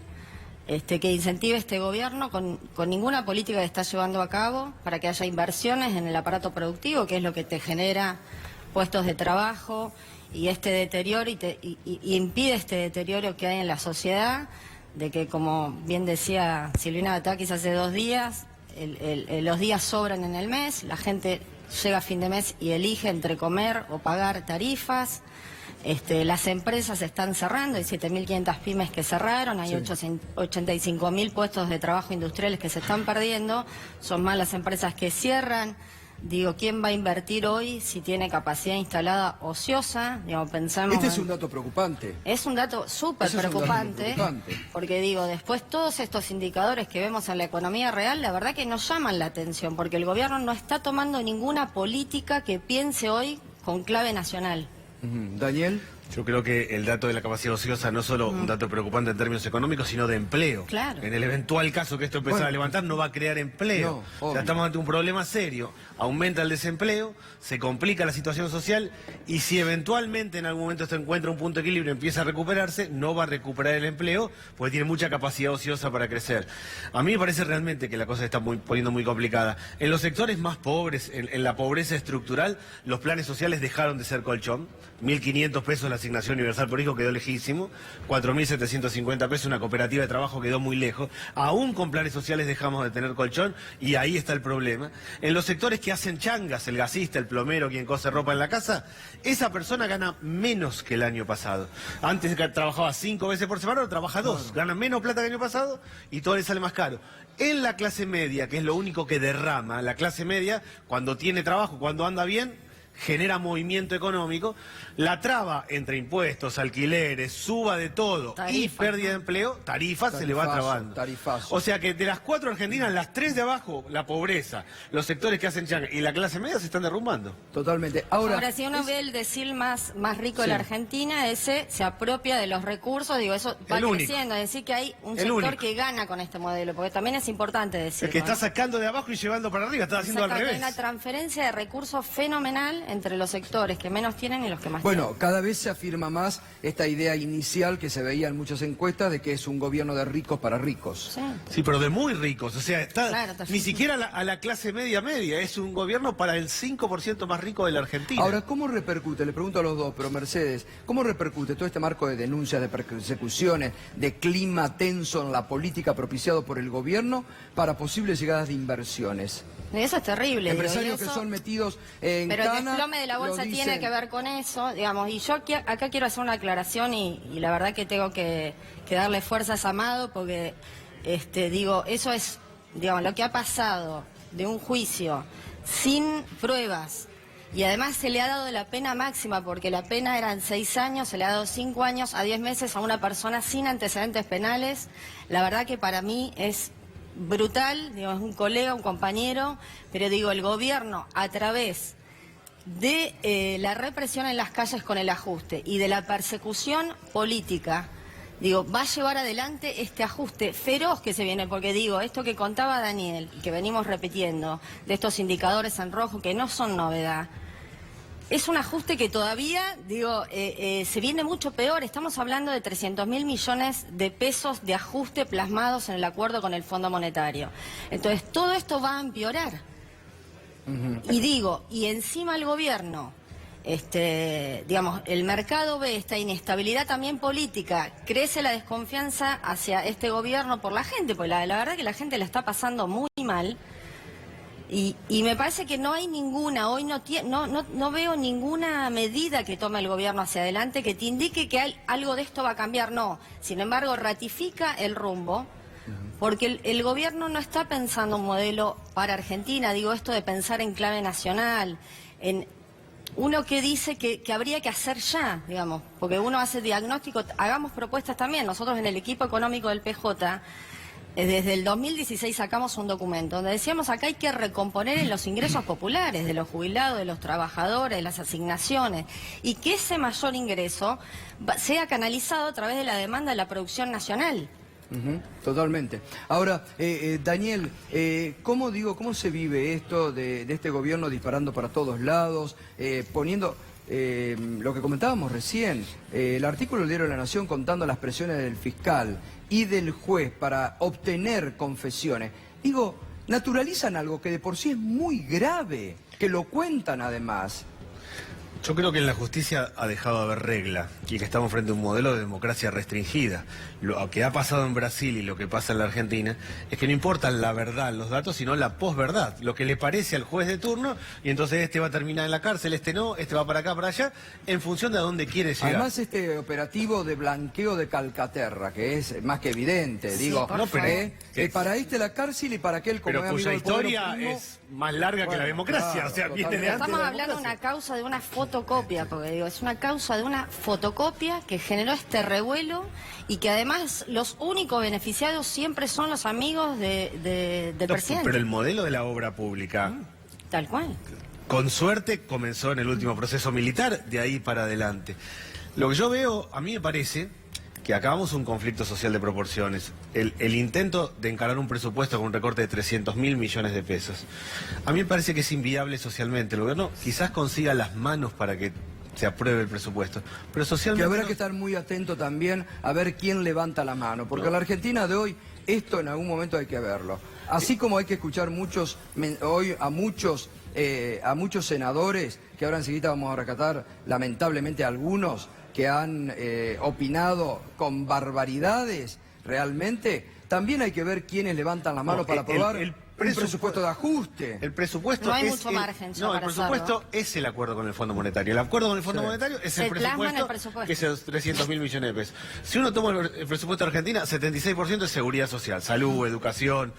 que incentive este gobierno con ninguna política que está llevando a cabo para que haya inversiones en el aparato productivo, que es lo que te genera puestos de trabajo y este deterioro y impide este deterioro que hay en la sociedad, de que, como bien decía Silvina Batakis hace 2 días, los días sobran en el mes, la gente llega a fin de mes y elige entre comer o pagar tarifas. Las empresas están cerrando, hay 7.500 pymes que cerraron, hay 85.000 puestos de trabajo industriales que se están perdiendo, son más las empresas que cierran. Digo, ¿quién va a invertir hoy si tiene capacidad instalada ociosa? Digo, pensamos. Este es un dato preocupante. Es un dato súper preocupante, porque digo, después todos estos indicadores que vemos en la economía real, la verdad que nos llaman la atención, porque el gobierno no está tomando ninguna política que piense hoy con clave nacional. Daniel. Yo creo que el dato de la capacidad ociosa no es solo un dato preocupante en términos económicos, sino de empleo. Claro. En el eventual caso que esto empezara a levantar, no va a crear empleo. No, o sea, estamos ante un problema serio. Aumenta el desempleo, se complica la situación social, y si eventualmente en algún momento esto encuentra un punto de equilibrio y empieza a recuperarse, no va a recuperar el empleo, porque tiene mucha capacidad ociosa para crecer. A mí me parece realmente que la cosa se está poniendo muy complicada. En los sectores más pobres, en la pobreza estructural, los planes sociales dejaron de ser colchón. 1.500 pesos la asignación universal por hijo quedó lejísimo, 4.750 pesos una cooperativa de trabajo quedó muy lejos. Aún con planes sociales dejamos de tener colchón, y ahí está el problema. En los sectores que hacen changas, el gasista, el plomero, quien cose ropa en la casa, esa persona gana menos que el año pasado. Antes trabajaba 5 veces por semana, ahora trabaja 2, gana menos plata que el año pasado y todo le sale más caro. En la clase media, que es lo único que derrama, la clase media, cuando tiene trabajo, cuando anda bien, genera movimiento económico, la traba entre impuestos, alquileres, suba de todo y pérdida de empleo, tarifas se le va trabando. Tarifazo. O sea que de las 4 argentinas, las 3 de abajo, la pobreza, los sectores que hacen changa y la clase media se están derrumbando. Totalmente. Ahora si uno ve el decil más rico de la Argentina, ese se apropia de los recursos, digo, eso va creciendo, es decir que hay un sector que gana con este modelo, porque también es importante decirlo. El que está sacando de abajo y llevando para arriba, está haciendo al revés. Hay una transferencia de recursos fenomenal entre los sectores que menos tienen y los que más Bueno, tienen. cada vez se afirma más esta idea inicial que se veía en muchas encuestas de que es un gobierno de ricos para ricos. Sí, pero de muy ricos, o sea, Claro, ni siquiera a la clase media, es un gobierno para el 5% más rico de la Argentina. Ahora, ¿cómo repercute? Le pregunto a los dos, pero Mercedes, ¿cómo repercute todo este marco de denuncias, de persecuciones, de clima tenso en la política propiciado por el gobierno para posibles llegadas de inversiones? Eso es terrible. Empresarios que son metidos en pero el cana, desplome de la bolsa lo dicen... tiene que ver con eso, digamos, y yo acá quiero hacer una aclaración y la verdad que tengo que darle fuerzas a Amado porque, digo, eso es, digamos, lo que ha pasado de un juicio sin pruebas y además se le ha dado la pena máxima porque la pena eran 6 años, se le ha dado 5 años a 10 meses a una persona sin antecedentes penales, la verdad que para mí es brutal, digo, es un colega, un compañero, pero digo, el gobierno a través de la represión en las calles con el ajuste y de la persecución política, digo, va a llevar adelante este ajuste feroz que se viene, porque digo, esto que contaba Daniel y que venimos repitiendo, de estos indicadores en rojo que no son novedad, es un ajuste que todavía, digo, se viene mucho peor. Estamos hablando de 300.000 millones de pesos de ajuste plasmados en el acuerdo con el Fondo Monetario. Entonces, todo esto va a empeorar. Y digo, y encima el gobierno, digamos, el mercado ve esta inestabilidad también política, crece la desconfianza hacia este gobierno por la gente, porque la verdad que la gente la está pasando muy mal. Y me parece que no hay ninguna, hoy no veo ninguna medida que tome el gobierno hacia adelante que te indique que algo de esto va a cambiar, no. Sin embargo, ratifica el rumbo, porque el gobierno no está pensando un modelo para Argentina, digo esto de pensar en clave nacional, en uno que dice que habría que hacer ya, digamos, porque uno hace diagnóstico, hagamos propuestas también, nosotros en el equipo económico del PJ, desde el 2016 sacamos un documento donde decíamos acá hay que recomponer en los ingresos populares de los jubilados, de los trabajadores, de las asignaciones y que ese mayor ingreso sea canalizado a través de la demanda de la producción nacional. Totalmente. Ahora, Daniel, ¿cómo se vive esto de este gobierno disparando para todos lados, poniendo... lo que comentábamos recién, el artículo del Diario de la Nación contando las presiones del fiscal y del juez para obtener confesiones. Digo, naturalizan algo que de por sí es muy grave, que lo cuentan además. Yo creo que en la justicia ha dejado de haber regla y que estamos frente a un modelo de democracia restringida. Lo que ha pasado en Brasil y lo que pasa en la Argentina es que no importa la verdad, los datos, sino la posverdad. Lo que le parece al juez de turno y entonces este va a terminar en la cárcel, este no, este va para acá, para allá, en función de a dónde quiere llegar. Además este operativo de blanqueo de Calcaterra, que es más que evidente, sí, digo, no, pero, para este la cárcel y para aquel como pero cuya historia es más larga que la democracia, o sea, viene de antes. Estamos hablando de una causa de una fotocopia, porque digo, es una causa de una fotocopia que generó este revuelo y que además los únicos beneficiados siempre son los amigos del presidente. Pero el modelo de la obra pública... Tal cual. Con suerte comenzó en el último proceso militar, de ahí para adelante. Lo que yo veo, a mí me parece que acabamos un conflicto social de proporciones. El intento de encarar un presupuesto con un recorte de 300.000 millones de pesos. A mí me parece que es inviable socialmente. El gobierno quizás consiga las manos para que se apruebe el presupuesto, pero socialmente... Que habrá que estar muy atento también a ver quién levanta la mano, porque en la Argentina de hoy esto en algún momento hay que verlo. Así como hay que escuchar hoy a muchos senadores, que ahora enseguida vamos a rescatar lamentablemente algunos, que han opinado con barbaridades realmente, también hay que ver quiénes levantan la mano para aprobar un presupuesto de ajuste. El presupuesto no hay es mucho margen ya no, para el presupuesto hacerlo. es el acuerdo con el Fondo Monetario. El acuerdo con el Fondo Monetario es Se el plasma en el presupuesto, presupuesto. que es esos 300.000 millones de pesos. Si uno toma el presupuesto de Argentina, 76% es seguridad social, salud, educación,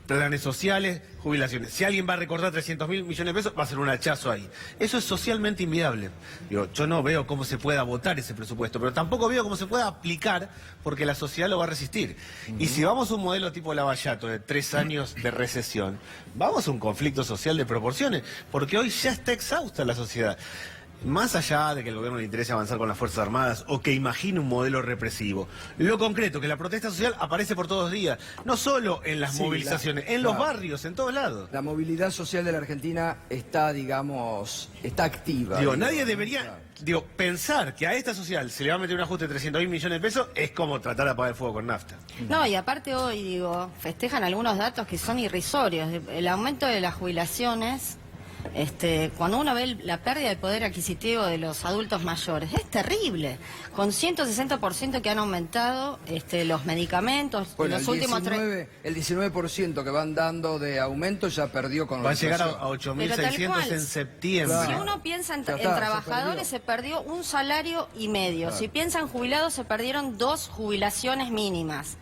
planes sociales, jubilaciones. Si alguien va a recortar 300.000 millones de pesos, va a ser un hachazo ahí. Eso es socialmente inviable. Digo, yo no veo cómo se pueda votar ese presupuesto, pero tampoco veo cómo se pueda aplicar porque la sociedad lo va a resistir. Y si vamos a un modelo tipo Lavallato de 3 años de recesión, vamos a un conflicto social de proporciones, porque hoy ya está exhausta la sociedad. Más allá de que el gobierno le interese avanzar con las Fuerzas Armadas o que imagine un modelo represivo, lo concreto, que la protesta social aparece por todos días, no solo en las movilizaciones, en los barrios, en todos lados. La movilidad social de la Argentina está, digamos, está activa. Digo, nadie debería pensar que a esta social se le va a meter un ajuste de 300.000 millones de pesos, es como tratar de apagar el fuego con nafta. No, y aparte hoy, festejan algunos datos que son irrisorios. El aumento de las jubilaciones, cuando uno ve la pérdida de poder adquisitivo de los adultos mayores, es terrible. Con 160% que han aumentado los medicamentos, Bueno, los últimos el 19% que van dando de aumento ya perdió con Va a la llegar a inflación. 8.600 en septiembre. Si uno piensa en Ya está, trabajadores, se perdió 1,5 salarios. Si piensa en jubilados, se perdieron 2 jubilaciones mínimas.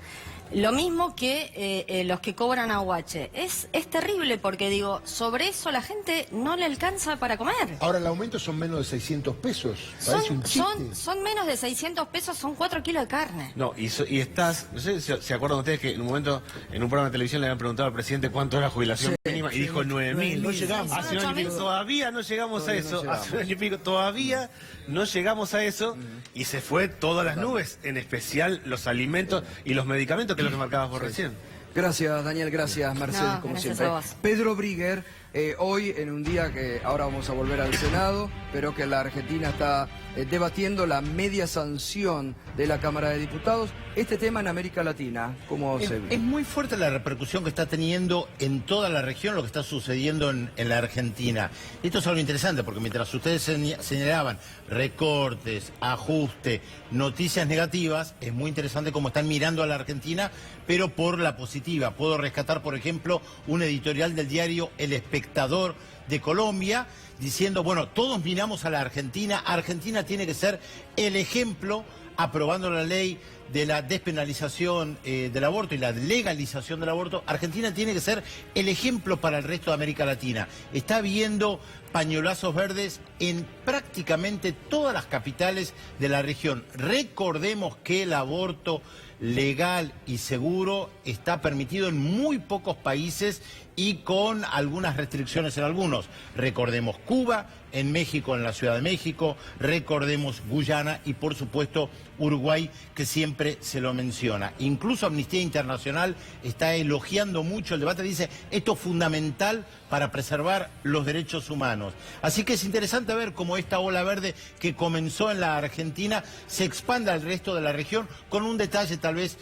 Lo mismo que los que cobran aguache. Es terrible porque, sobre eso la gente no le alcanza para comer. Ahora, el aumento son menos de 600 pesos. Parece un chiste. Son menos de 600 pesos, son 4 kilos de carne. No, y estás, no sé si se acuerdan ustedes que en un momento, en un programa de televisión le habían preguntado al presidente cuánto era la jubilación mínima y dijo 9.000. No llegamos. Hace un año y pico, todavía no llegamos a eso. Hace un año y pico, todavía no llegamos a eso y se fue todas las nubes, en especial los alimentos y los medicamentos, que es lo que marcabas vos recién. Gracias, Daniel, gracias, Mercedes, como gracias siempre. a vos. Pedro Brigger, hoy en un día que ahora vamos a volver al Senado, pero que la Argentina está debatiendo la media sanción de la Cámara de Diputados. Este tema en América Latina, ¿cómo se ve? Es muy fuerte la repercusión que está teniendo en toda la región lo que está sucediendo en la Argentina. Esto es algo interesante porque mientras ustedes señalaban recortes, ajuste, noticias negativas, es muy interesante cómo están mirando a la Argentina, pero por la positiva. Puedo rescatar, por ejemplo, un editorial del diario El Espectador de Colombia, diciendo, bueno, todos miramos a la Argentina, Argentina tiene que ser el ejemplo, aprobando la ley de la despenalización del aborto y la legalización del aborto. Argentina tiene que ser el ejemplo para el resto de América Latina. Está viendo pañuelazos verdes en prácticamente todas las capitales de la región. Recordemos que el aborto legal y seguro está permitido en muy pocos países y con algunas restricciones en algunos. Recordemos Cuba, en México, en la Ciudad de México, recordemos Guyana y por supuesto Uruguay, que siempre se lo menciona. Incluso Amnistía Internacional está elogiando mucho el debate, dice esto es fundamental para preservar los derechos humanos. Así que es interesante ver cómo esta ola verde que comenzó en la Argentina se expande al resto de la región, con un detalle tal vez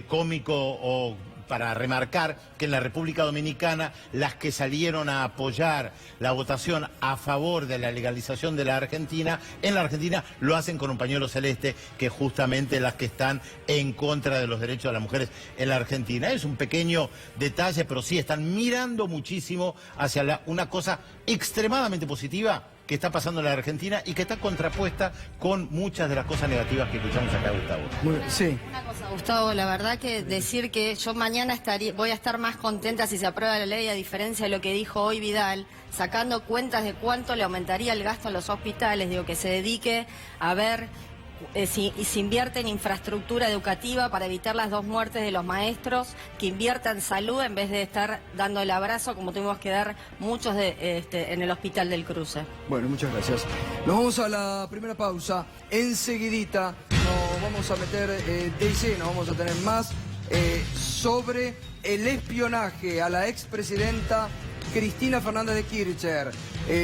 cómico o para remarcar que en la República Dominicana las que salieron a apoyar la votación a favor de la legalización de la Argentina, en la Argentina lo hacen con un pañuelo celeste, que es justamente las que están en contra de los derechos de las mujeres en la Argentina. Es un pequeño detalle, pero sí están mirando muchísimo hacia una cosa extremadamente positiva que está pasando en la Argentina y que está contrapuesta con muchas de las cosas negativas que escuchamos acá, Gustavo. Sí. Una cosa, Gustavo, la verdad que decir que yo mañana voy a estar más contenta si se aprueba la ley, a diferencia de lo que dijo hoy Vidal, sacando cuentas de cuánto le aumentaría el gasto a los hospitales, digo, que se dedique a ver si se invierte en infraestructura educativa para evitar las 2 muertes de los maestros, que invierta en salud en vez de estar dando el abrazo como tuvimos que dar muchos en el Hospital del Cruce. Bueno, muchas gracias. Nos vamos a la primera pausa. Enseguidita nos vamos a meter de lleno, vamos a tener más sobre el espionaje a la expresidenta Cristina Fernández de Kirchner.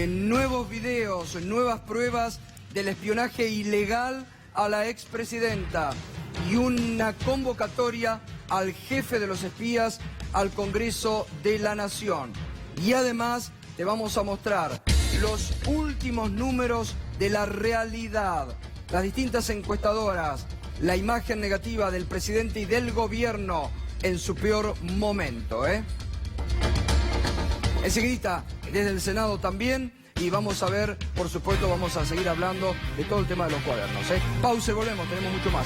Nuevos videos, nuevas pruebas del espionaje ilegal a la expresidenta y una convocatoria al jefe de los espías al Congreso de la Nación. Y además te vamos a mostrar los últimos números de la realidad, las distintas encuestadoras, la imagen negativa del presidente y del gobierno en su peor momento, Enseguida, desde el Senado también, y vamos a ver, por supuesto, vamos a seguir hablando de todo el tema de los cuadernos. Pausa y volvemos, tenemos mucho más.